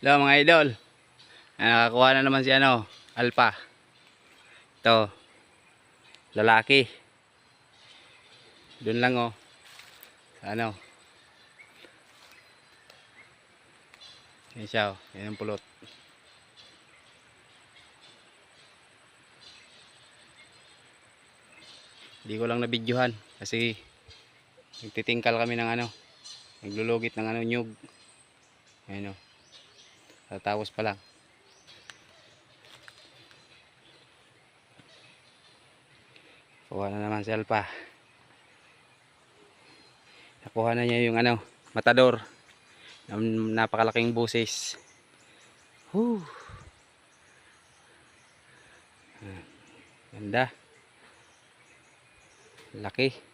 Hello mga idol. Nakakuha na naman si Alpha. Ito, lalaki. Doon lang sa Yan siya Yan ang pulot. Hindi ko lang nabidyohan kasi nagtitingkal kami ng naglulugit ng nyug. Ayun tatapos pa lang. Kuha na naman si Alpha. Nakuha na niya yung matador. Napakalaking busis. Whew. Ganda. Laki.